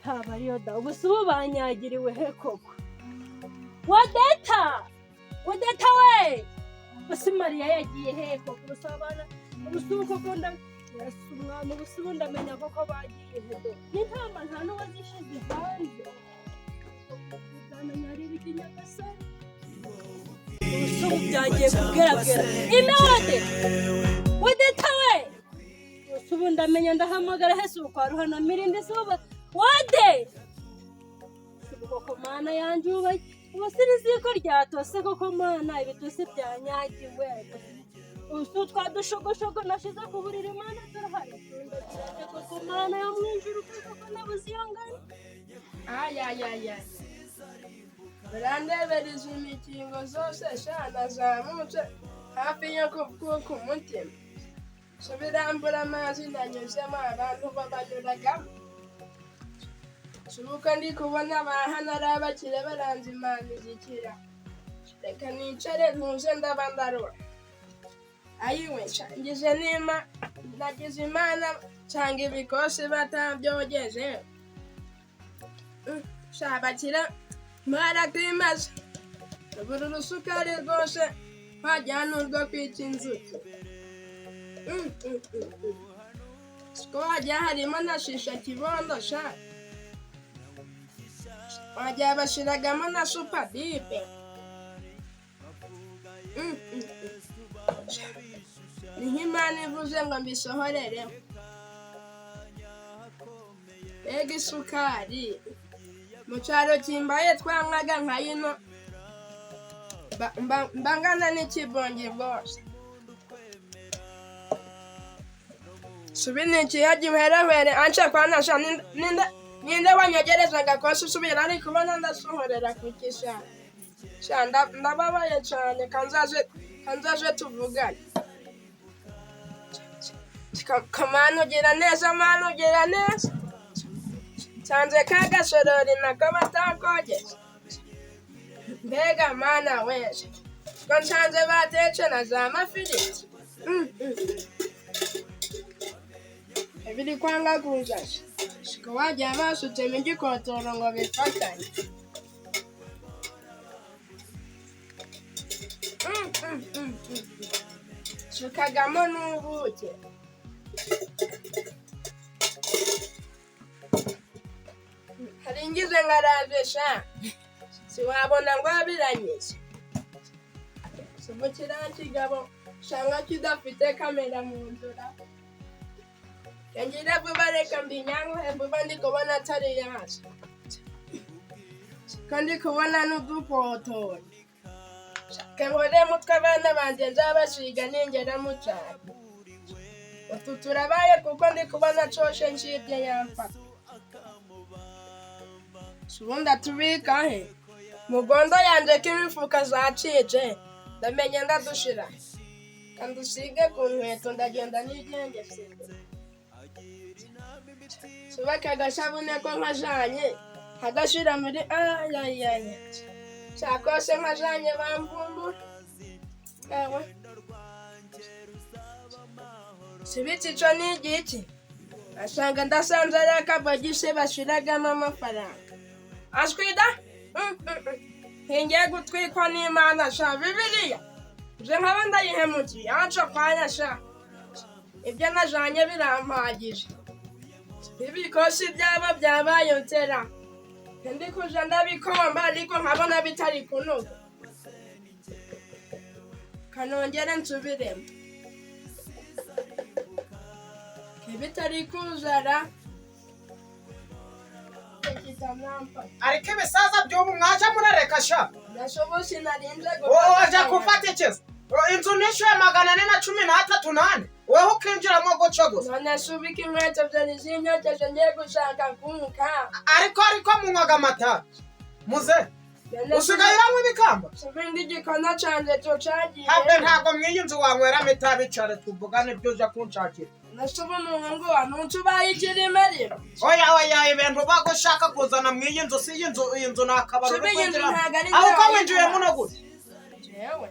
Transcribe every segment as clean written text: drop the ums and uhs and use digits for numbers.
Habayo da ubusubu banyagiriwe he koko. Wadeta we basi Mariya yagiye he koko busabana ubusubu koko umwana ubusubu ndamenya koko bagiye he do n'intama nta n'uwazishize hanze uzamenya riri kinyagasani ubusubu byagiye kugeragera imewade wadeta we ubusubu ndamenya ndahamagara hese ukwaruhana mirindi suba wade koko mana yanje ubaye ubusirizi ko ryatose koko mana ibitose byanyagiwe usu twadushogoshogo nashize ku buriri mana turahari koko mana yo mwijuru koko nabuziyangana aya Brandebereza imikingo zose shana zamutse hafi yo ku mutima subirambura amazi ndanyuzemo abantu babanyuragamo subuka ndi kubona abahana ari abakire baranze imana izikira reka nicare ntuze ndabandarura ayiwe ngize nima nagize imana cyangwa ibikosi batabyogeje shabakira mwarakwimaze buri rusukari rwose wajyana urwo kwica inzuki siko wajya harimo na shisha kibondo sha wajya bashiragamo na supadipe niho imana ivuze ngo mbisohorere mbega isukari mu cyaro kimbaye twanywaga nka yino mbangana n'ikibongi rwose subi ni ikiyaga iherehwere anca kwanasha ninde wanyogerezaga kose usubira ari kubona ndasohorera ku kisha ndababaye cyane kanzaje tuvugane kamana ugira neza sanze kagasorori nako batakogeza mbega mana wese ko nsanze batetse na za mafiriti ebiri kwanga kuzasha siko wajya basutse mu gikotoro ngo bifatanye sukagamo n'ubuke haringize nkarabesha siwabona ngo abiranyije subukira kigabo shanga kidafite kamera mu nzura kangira vuba reka mbinyango vuba ndi kubona atari yaje kandi kubona n'udukotori kangore mutwe abana banje nzabashiga ningera mucana utu turabaye kuko ndi kubona coshe nshibye yamfata subunda tubika he mugondo yanje k'imifuka zacije ndamenye ndadushira kandi usige ku nkweto ndagenda n'igengesere subaka agashabune ko nkajanye hagashira muri ayayaya cyakose nkajanye bamvumbura ewe sibitsi co n'igiki asanga ndasanze ari akabogise bashiragamo amafaranga ashwida hingiye gutwikwa n'imana sha bibiliya je nkaba ndayihemukiye aco kwanya sha ibyo najanye birampagije ibikosi byaba byabaye ntera ndi kuja ndabikomba ariko nkabona bitari kunuka kanongere nsubiremo bitari kuzara ariko ibisaza by'ubu mwaje murareka sha nashoboshi narinze waje kufata ikiza inzu nishyuye 438 weho ukinjiramo guco gusa none subika inkweto byari zinyogeje ngiye gushaka kunka ariko munywaga amata muze usigaye unywa ibikamba subindi igikono canje cyo cagiye ntabwo mw'iyi nzu wanyweramo itabi cane tuvugane ibyo uja kunshakira nasuba umuhungu wa ntutubaye ikirimeriro oya ibintu bagushaka kuzana mw'iyi nzu si iyi nzu nakabara subindi ntago ari aho ko winjiyemo no gute jewe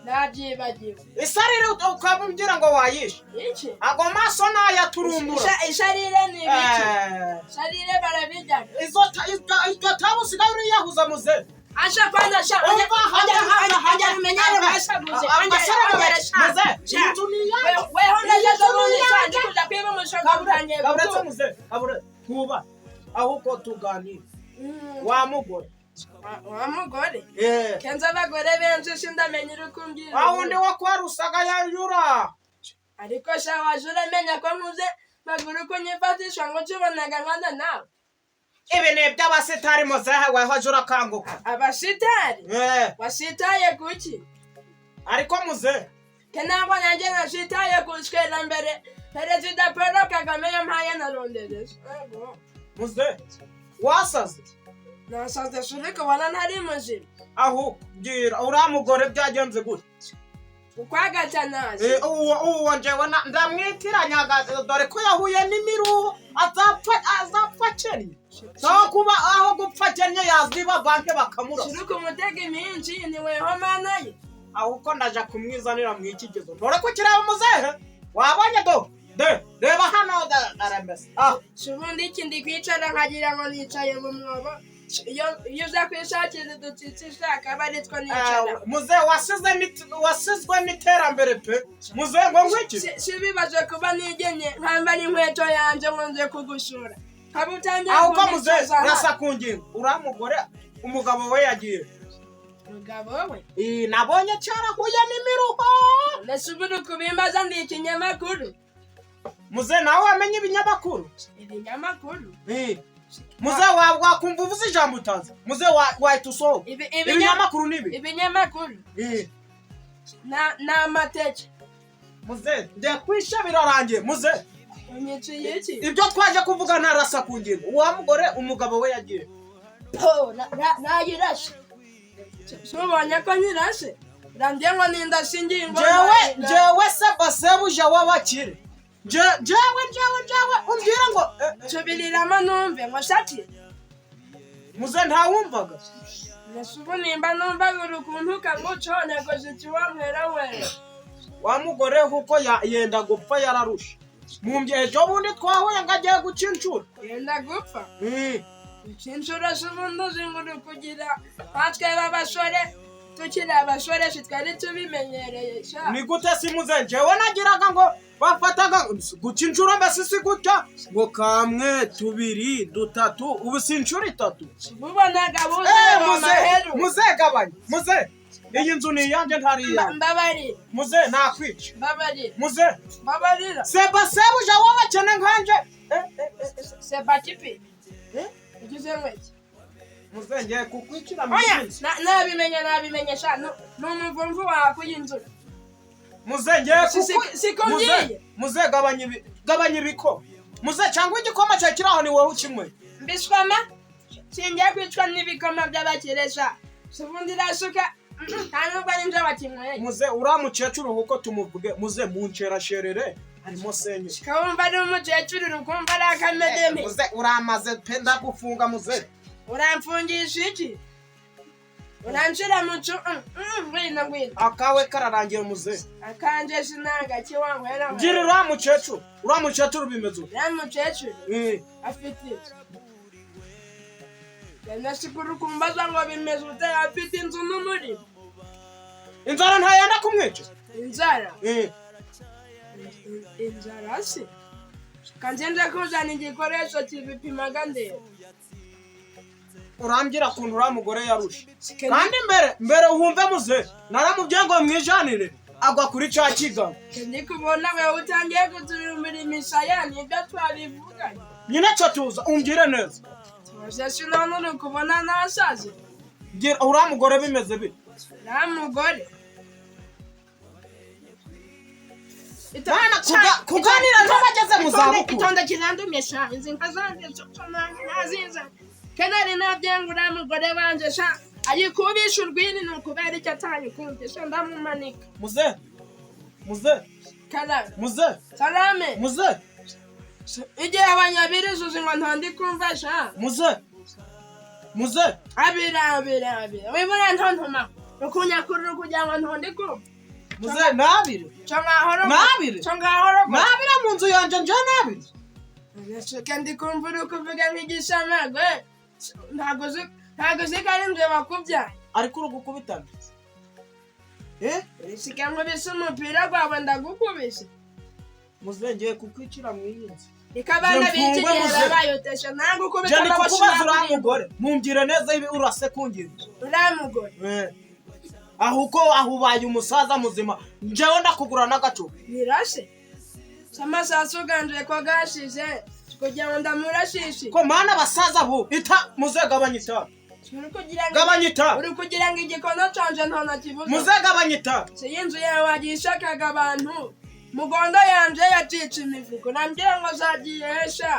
nabyibagiwe isarire ukabumvira ngo wayishe iki ago maso nayaturumbura isharire ni ibiki sharire barabijya izo tabu sigaye uriyahuza muze asha kwanza sha anja menyane bashaguze anja muze weho ndaje muri sanje kuja kwiba mushoka butangiye gaburetse muze kabure kuba ahubwo tuganira wa mugore kenza abagore benshi sindamenye urukumbwira awundi wo kwarusaga yayura ariko sha wajura menya ko nkuze maguru ko nyifatisha ngo kibonaga nkana nawe ibi ni iby'abasitari muzehe weho jura kanguka abasitari wasitaye kuki ariko muze kenabo nanjye nashitaye kushwera mbere perezida Paul Kagame yampaye narondereza muze wasaze nasaze shuri kubona ntari muzima aho gira uriya mugore byagenze gute ukwagatanazi uwo njyewe ndamwitiranya dore ko yahuye n'imiruho azapfa akennye ntaho kuba aho gupfa akennye yaziba banke bakamurasa shuri kumutega iminsi niweho mana ye ahubwo ndaja kumwizanira mu ikigezo dore ko kireba muzehe wabonye reba hano arambese ubundi iki ndi kwicara nkagira ngo nicaye mu mwobo iyo uza kwishakira udutitsi ushaka aba ari two nicara muze wasizwe n'iterambere pe muze ngo ngwiki si bibaje kuba nigenye nkamba n'inkweto yanjye ngo nze kugushura nkaba utangiye ahubwo muze rasa ku ngingo uriya mugore umugabo we yagiye umugabo we nabonye cyarahuye n'imiruho nasubira kubimbaza ndi ikinyamakuru muze nawe wamenye ibinyamakuru muze wakumva uvuze ijambo utazi muze wahita usohoka ibinyamakuru nibi ibinyamakuru ni amateke muze ndekwishe birarangiye muze unyiciye iki ibyo twaje kuvuga ntarasa ku ngingo uwa mugore umugabo we yagiye nayirashe subonye ko nyirashe randiye ngo nindashe ingingo jewe se basebuje w'abakire jewe umbwira ngo tubiriramo numve ngo shati muze ntawumvaga nasubu nimba numvaga urukuntu kamucone ngo zikiwamwera wera wa mugore kuko yenda gupfa yararusha mumbye ejo bundi twahuye ngo agiye guca inshuro yenda gupfa guca inshuro s'ubundi uzinguru kugira natwe b'abasore tukiri abasore twari tubimenyereye sha ni gute simuze njyewe nagiraga ngo bafataga guca inshuro mbese si gutya ngo kamwe tubiri dutatu ubu si inshuro itatu mubonaga buze muze gabanya muze iyi nzu ni iyanjye ntari iyanjye mbabari muze nakwica mbabari muze mbabarira sebuje w'abakene nkanje seba kipi ugize mweki muze ngiye kukwicira oya nabimenye sha n'umuvumvu wakuyinzura muze ngiye sikomyiye muze gabanya ibiko muze cyangwa igikoma cyawe kiri aho ni wowe ukimwe mbishwama singiye kwicwa n'ibikoma by'abakiresha ubundi rasuka nta nubwo ari nje bakinyweye muze uriya mukecuru kuko tumuvuge muze muncerasherere harimo senye kawumva ari umukecuru urukumva ari akamedeme muze uramaze pe ndagufunga muze uramfungisha iki uranshira mucu ngwino akawe kararangiye muze akanje sinanga kiwankwera gira uriya mukecuru bimeze uriya mukecuru afite iki yanashikuru kumbaza ngo bimeze ute afite inzu n'umuriro inzara ntayenda kumwica inzara se kanze nje kuzana igikoresho kibipimaga ndeba urambwira ukuntu uriya mugore yarushe kandi mbere wumve muze naramubwiye ngo mwijanire agwa kuri cya kigabo ndi kubona wewe utangiye kuturumbira imisaya nibyo twabivuganye nyine cyo tuza umbwire neza tuze sinone uri kubona nasaze uriya mugore bimeze bite uriya mugore kuganira n'abageze mu zabukuru itonde kirandumye sha izi nka zanjye naziza kenari nabyenga uriya mugore wanje sha ayikubisha urwini ni ukubera icyo atayikunze sha ndamumanika muze karame muze salame muze igihe abanyabiriza uzi ngo ntondi kumva sha muze abira wibura ntontoma ukunyakurura kugira ngo ntondi kumva muze nabire nabire nabire mu nzu yanje nje nabire Nashaka ndi kumva uri kuvuga nk'igishamagwe ntago uzi ko ari nje bakubyaye ariko uri gukubitana sika nkubise umupira gwawe ndagukubise muze ngiye kukwicira mu iyi nzu reka abana b'iki gihe babayotesha ntabwo ukubita jya kukubaza uriya mugore mumbwire neza ibi urase kungira uriya mugore aho uko aho ubaye umusaza muzima njyewe ndakugura n'agacupa birashe amasasu uganje ko gashize kugira ngo ndamurashishe ko mana abasaza bu ita muze gabanya itabi gabanya itabi uri kugira ngo igikono canje nta nakivuga muze gabanya itabi iyi nzu yawe wagishakaga abantu mugondo yanje yacica imivugo nambwira ngo zagiye hesha